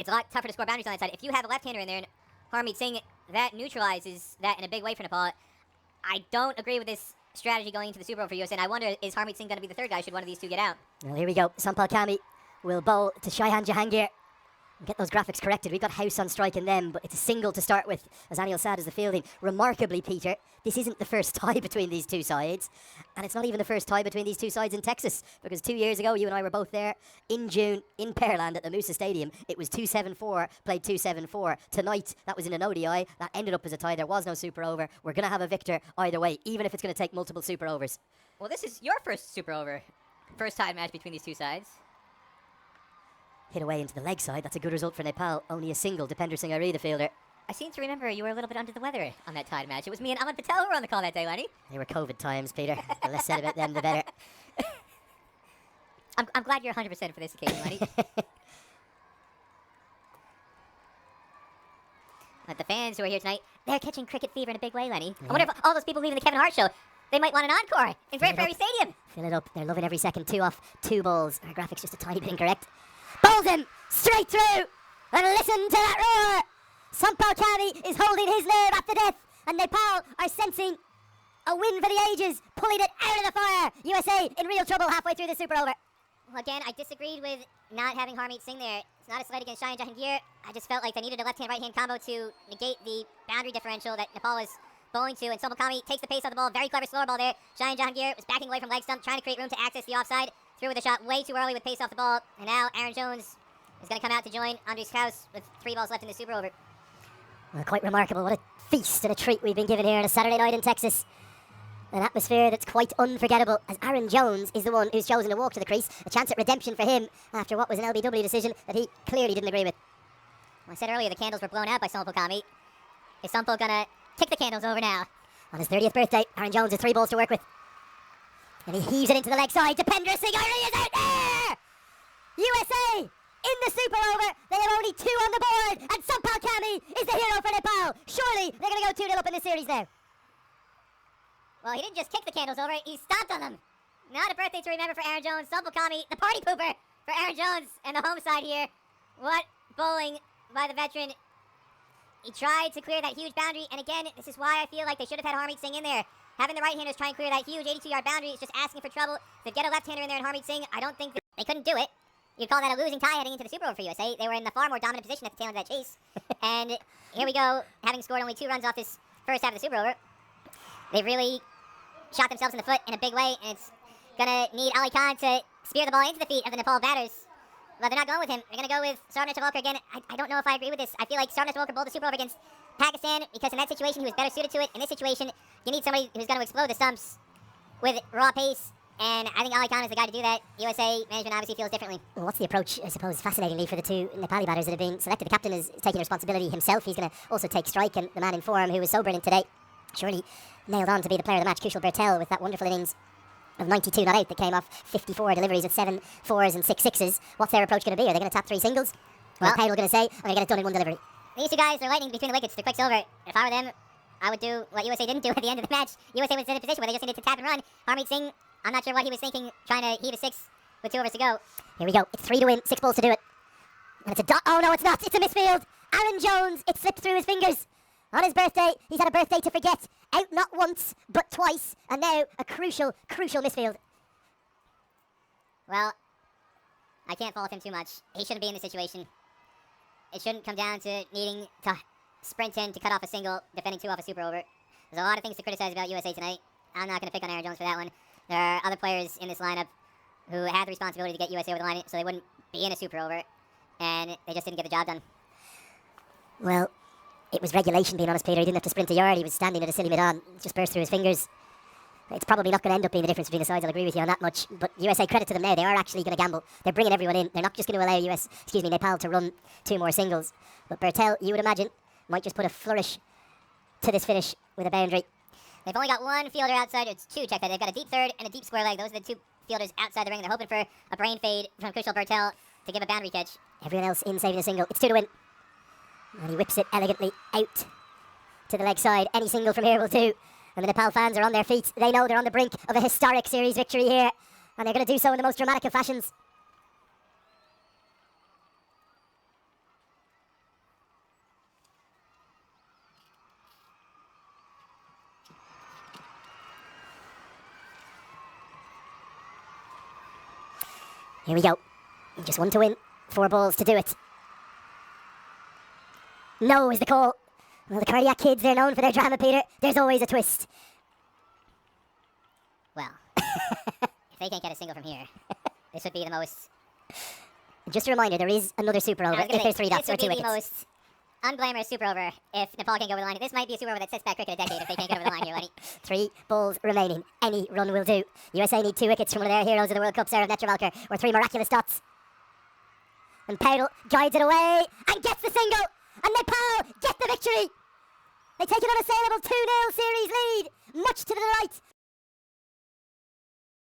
it's a lot tougher to score boundaries on that side. If you have a left-hander in there and Harmeet Singh, that neutralizes that in a big way for Nepal. I don't agree with this strategy going into the Super Over for USA, and I wonder, is Harmeet Singh going to be the third guy should one of these two get out? Well, here we go. Sampal Kami will bowl to Shaihan Jahangir. Get those graphics corrected. We've got House on strike in them, but it's a single to start with, as Anil Sad is the fielding. Remarkably, Peter, this isn't the first tie between these two sides, and it's not even the first tie between these two sides in Texas, because 2 years ago, you and I were both there in June in Pearland at the Moosa Stadium. It was 2-7-4, played 2-7-4. Tonight, that was in an ODI. That ended up as a tie. There was no Super Over. We're going to have a victor either way, even if it's going to take multiple Super Overs. Well, this is your first Super Over. First tie match between these two sides. Hit away into the leg side. That's a good result for Nepal. Only a single. Dipender Singh Ari, the fielder. I seem to remember you were a little bit under the weather on that tied match. It was me and Ahmed Patel who were on the call that day, Lenny. They were COVID times, Peter. The less said about them, the better. I'm glad you're 100% for this occasion, Lenny. But the fans who are here tonight, they're catching cricket fever in a big way, Lenny. Yeah. I wonder if all those people leaving the Kevin Hart show, they might want an encore in Great Prairie Stadium. Fill it up. They're loving every second. 2 off, 2 balls. Our graphics just a tiny bit incorrect. Bowls him straight through. And listen to that roar. Sampal Kami is holding his nerve at the death. And Nepal are sensing a win for the ages, pulling it out of the fire. USA in real trouble halfway through the Super Over. Well, again, I disagreed with not having Harmeet Singh there. It's not a slight against Shaihan Jahangir. I just felt like they needed a left-hand, right-hand combo to negate the boundary differential that Nepal was bowling to. And Sampal Kami takes the pace off the ball. Very clever slower ball there. Shaihan Jahangir was backing away from leg stump, trying to create room to access the offside. Threw with a shot way too early with pace off the ball. And now Aaron Jones is going to come out to join Andres Kraus with 3 balls left in the Super Over. Well, quite remarkable. What a feast and a treat we've been given here on a Saturday night in Texas. An atmosphere that's quite unforgettable, as Aaron Jones is the one who's chosen to walk to the crease. A chance at redemption for him after what was an LBW decision that he clearly didn't agree with. Well, I said earlier the candles were blown out by Sampal Kami. Is Sampal going to kick the candles over now? On his 30th birthday, Aaron Jones has 3 balls to work with. And he heaves it into the leg side. Dipender Singh Ari is out there! USA in the Super Over. They have only 2 on the board. And Sampal Kami is the hero for Nepal. Surely they're going to go 2-0 up in this series now. Well, he didn't just kick the candles over. He stomped on them. Not a birthday to remember for Aaron Jones. Sampal Kami, the party pooper for Aaron Jones and the home side here. What bowling by the veteran. He tried to clear that huge boundary. And again, this is why I feel like they should have had Harmeet Singh in there. Having the right-handers try and clear that huge 82-yard boundary is just asking for trouble. To get a left-hander in there and Harmeet Singh, I don't think they couldn't do it. You'd call that a losing tie heading into the Super Over for USA. They were in the far more dominant position at the tail end of that chase. And here we go, having scored only 2 runs off this first half of the Super Over. They've really shot themselves in the foot in a big way, and it's going to need Ali Khan to spear the ball into the feet of the Nepal batters. But they're not going with him. They're going to go with Sarvnesh Tewolkar again. I don't know if I agree with this. I feel like Sarvnesh Tewolkar bowled the Super Over against Pakistan because in that situation he was better suited to it. In this situation, you need somebody who's going to explode the stumps with raw pace, and I think Ali Khan is the guy to do that. USA management obviously feels differently. Well, what's the approach, I suppose, fascinatingly for the 2 Nepali batters that have been selected? The captain is taking responsibility himself. He's going to also take strike, and the man in form who was so brilliant today, surely nailed on to be the player of the match, Kushal Bertel, with that wonderful innings of 92 not out that came off 54 deliveries with 7 4s and 6 6s. What's their approach going to be? Are they going to tap 3 singles? Well, Taylor going to say, I'm going to get it done in 1 delivery. These 2 guys, they're lightning between the wickets. The quick's over. If I were them, I would do what USA didn't do at the end of the match. USA was in a position where they just needed to tap and run. Harmeet Singh, I'm not sure what he was thinking, trying to heave a 6 with 2 overs to go. Here we go. It's 3 to win, 6 balls to do it. And it's a dot. Oh, no, it's not. It's a misfield. Aaron Jones, it slipped through his fingers. On his birthday, he's had a birthday to forget. Out not once, but twice. And now a crucial, crucial misfield. Well, I can't fault him too much. He shouldn't be in this situation. It shouldn't come down to needing to sprint in to cut off a single, defending 2 off a Super Over. There's a lot of things to criticize about USA tonight. I'm not going to pick on Aaron Jones for that one. There are other players in this lineup who had the responsibility to get USA over the line so they wouldn't be in a Super Over, and they just didn't get the job done. Well, it was regulation, being honest, Peter. He didn't have to sprint a yard. He was standing at a silly mid-on. It just burst through his fingers. It's probably not going to end up being the difference between the sides. I'll agree with you on that much. But USA, credit to them now. They are actually going to gamble. They're bringing everyone in. They're not just going to allow Nepal to run 2 more singles. But Bertel, you would imagine, might just put a flourish to this finish with a boundary. They've only got 1 fielder outside. It's 2, check that. They've got a deep third and a deep square leg. Those are the 2 fielders outside the ring. They're hoping for a brain fade from Kushal Bertel to give a boundary catch. Everyone else in saving a single. It's 2 to win. And he whips it elegantly out to the leg side. Any single from here will do. And the Nepal fans are on their feet. They know they're on the brink of a historic series victory here. And they're going to do so in the most dramatic of fashions. Here we go. Just one to win. 4 balls to do it. No is the call. Well, the cardiac kids, they're known for their drama, Peter. There's always a twist. Well, if they can't get a single from here, this would be the most... Just a reminder, there is another super over if there's 3 dots or 2 This would be wickets. the most unglamorous super over if Nepal can't go over the line. This might be a super over that sets back cricket a decade if they can't get over the line here, Lenny. 3 balls remaining. Any run will do. USA need 2 wickets from one of their heroes of the World Cup, Sarah Netravalkar, or 3 miraculous dots. And Powell guides it away and gets the single. And Nepal get the victory. They take an unassailable 2-0 series lead, much to the delight